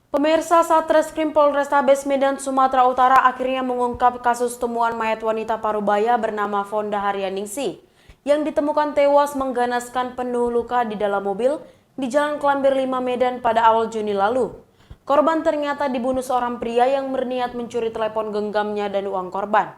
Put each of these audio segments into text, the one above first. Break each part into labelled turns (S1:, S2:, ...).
S1: Pemirsa, Satreskrim Polrestabes Medan Sumatera Utara akhirnya mengungkap kasus temuan mayat wanita Parubaya bernama Fonda Haryaningsih yang ditemukan tewas mengganaskan penuh luka di dalam mobil di Jalan Kelambir 5 Medan pada awal Juni lalu. Korban ternyata dibunuh seorang pria yang berniat mencuri telepon genggamnya dan uang korban.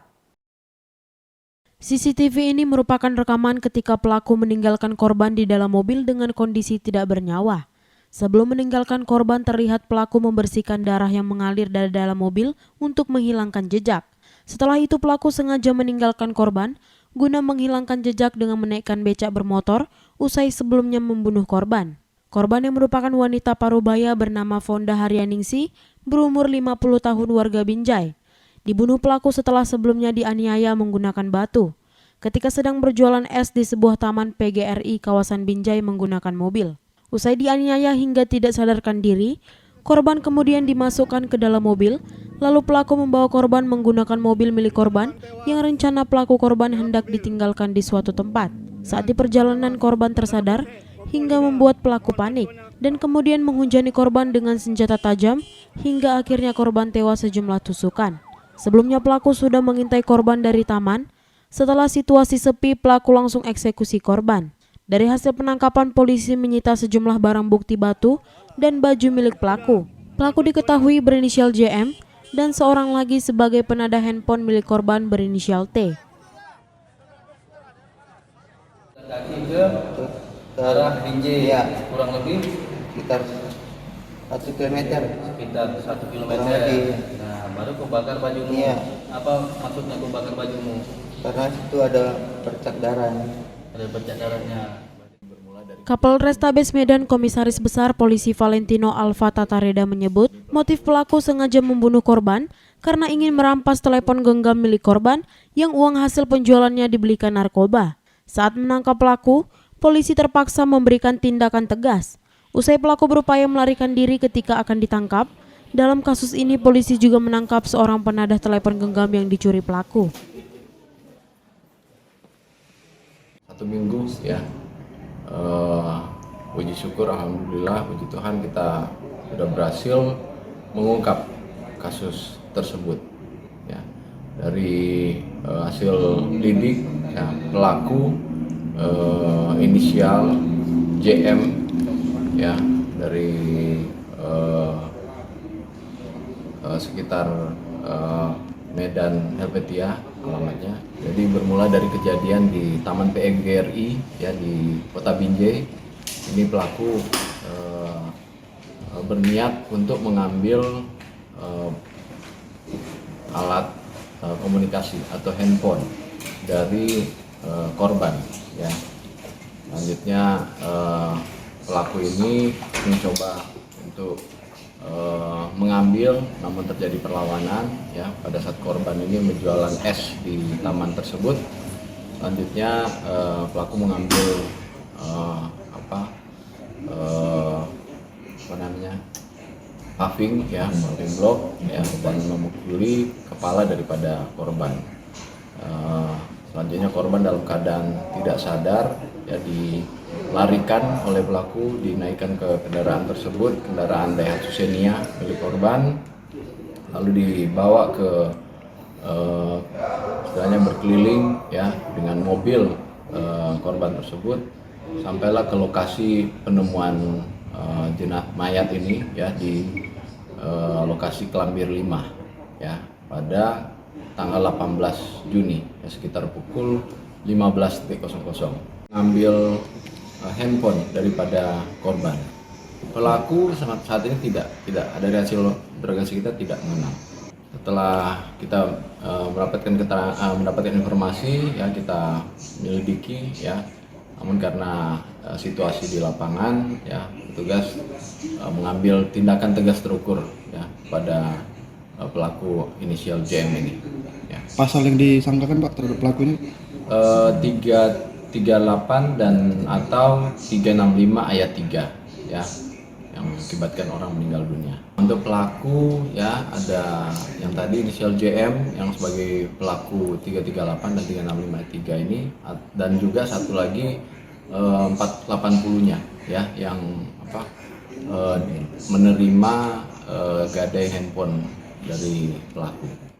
S1: CCTV ini merupakan rekaman ketika pelaku meninggalkan korban di dalam mobil dengan kondisi tidak bernyawa. Sebelum meninggalkan korban, terlihat pelaku membersihkan darah yang mengalir dari dalam mobil untuk menghilangkan jejak. Setelah itu pelaku sengaja meninggalkan korban guna menghilangkan jejak dengan menaikkan becak bermotor usai sebelumnya membunuh korban. Korban yang merupakan wanita Parubaya bernama Fonda Haryaningsih berumur 50 tahun warga Binjai. Dibunuh pelaku setelah sebelumnya dianiaya menggunakan batu ketika sedang berjualan es di sebuah taman PGRI kawasan Binjai menggunakan mobil. Usai dianiaya hingga tidak sadarkan diri, korban kemudian dimasukkan ke dalam mobil, lalu pelaku membawa korban menggunakan mobil milik korban yang rencana pelaku korban hendak ditinggalkan di suatu tempat. Saat di perjalanan korban tersadar hingga membuat pelaku panik dan kemudian menghujani korban dengan senjata tajam hingga akhirnya korban tewas sejumlah tusukan. Sebelumnya pelaku sudah mengintai korban dari taman. Setelah situasi sepi, pelaku langsung eksekusi korban. Dari hasil penangkapan, polisi menyita sejumlah barang bukti batu dan baju milik pelaku. Pelaku diketahui berinisial JM dan seorang lagi sebagai penada handphone milik korban berinisial T.
S2: Kaki ke arah Binjai ya, kurang lebih
S3: sekitar 1 kilometer.
S2: Sekitar 1 kilometer. Nah, baru kau bakar bajumu.
S3: Iya.
S2: Apa maksudnya kau bakar bajumu?
S3: Karena situ ada bercak darah.
S2: Ada bercak darahnya.
S1: Kapolrestabes Medan Komisaris Besar Polisi Valentino Alfa Tatareda menyebut motif pelaku sengaja membunuh korban karena ingin merampas telepon genggam milik korban yang uang hasil penjualannya dibelikan narkoba. Saat menangkap pelaku, polisi terpaksa memberikan tindakan tegas. Usai pelaku berupaya melarikan diri ketika akan ditangkap, dalam kasus ini polisi juga menangkap seorang penadah telepon genggam yang dicuri pelaku.
S4: 1 minggu ya, puji syukur alhamdulillah, puji Tuhan kita sudah berhasil mengungkap kasus tersebut ya. Dari hasil lidik ya, pelaku inisial JM ya, dari sekitar Medan Helvetia alamatnya. Jadi bermula dari kejadian di Taman PGRI ya di Kota Binjai. Ini pelaku berniat untuk mengambil alat komunikasi atau handphone dari korban ya. Selanjutnya pelaku ini mencoba untuk mengambil, namun terjadi perlawanan ya pada saat korban ini menjualan es di taman tersebut. Selanjutnya pelaku mengambil paving ya, paving block ya, dan memukuli kepala daripada korban. Selanjutnya korban dalam keadaan tidak sadar ya, dilarikan oleh pelaku, dinaikkan ke kendaraan tersebut, kendaraan Daihatsu Xenia milik korban, lalu dibawa ke istilahnya berkeliling ya dengan mobil korban tersebut, sampailah ke lokasi penemuan jenazah mayat ini ya di lokasi Kelambir 5 ya pada tanggal 18 Juni ya, sekitar pukul 15.00. Ngambil handphone daripada korban. Pelaku saat ini tidak ada, dari hasil interogasi kita tidak mengenal. Setelah kita mendapatkan informasi ya, kita menyelidiki ya, namun karena situasi di lapangan ya, petugas mengambil tindakan tegas terukur ya pada pelaku inisial JM ini ya.
S5: Pasal yang disangkakan Pak terhadap pelaku ini
S4: 338 dan atau 365 ayat 3 ya, yang mengakibatkan orang meninggal dunia. Untuk pelaku ya, ada yang tadi inisial JM yang sebagai pelaku 338 dan 365 ayat 3 ini, dan juga satu lagi 480-nya ya, yang menerima gadai handphone dari pelaku.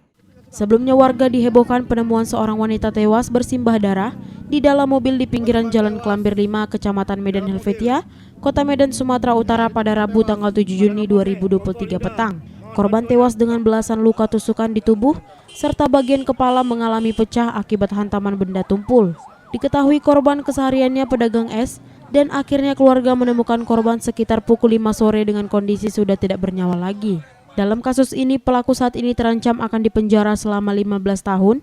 S1: Sebelumnya warga dihebohkan penemuan seorang wanita tewas bersimbah darah di dalam mobil di pinggiran Jalan Kelambir 5, Kecamatan Medan Helvetia, Kota Medan, Sumatera Utara pada Rabu tanggal 7 Juni 2023 petang. Korban tewas dengan belasan luka tusukan di tubuh serta bagian kepala mengalami pecah akibat hantaman benda tumpul. Diketahui korban kesehariannya pedagang es dan akhirnya keluarga menemukan korban sekitar pukul 5 sore dengan kondisi sudah tidak bernyawa lagi. Dalam kasus ini, pelaku saat ini terancam akan dipenjara selama 15 tahun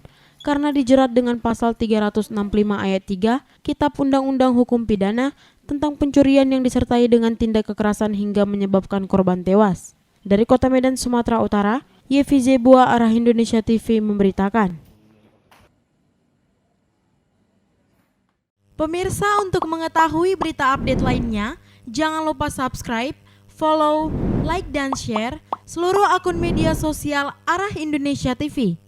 S1: karena dijerat dengan pasal 365 ayat 3 Kitab Undang-Undang Hukum Pidana tentang pencurian yang disertai dengan tindak kekerasan hingga menyebabkan korban tewas. Dari Kota Medan, Sumatera Utara, Yevi Zebua, Arah Indonesia TV memberitakan. Pemirsa, untuk mengetahui berita update lainnya, jangan lupa subscribe, follow, like, dan share seluruh akun media sosial Arah Indonesia TV.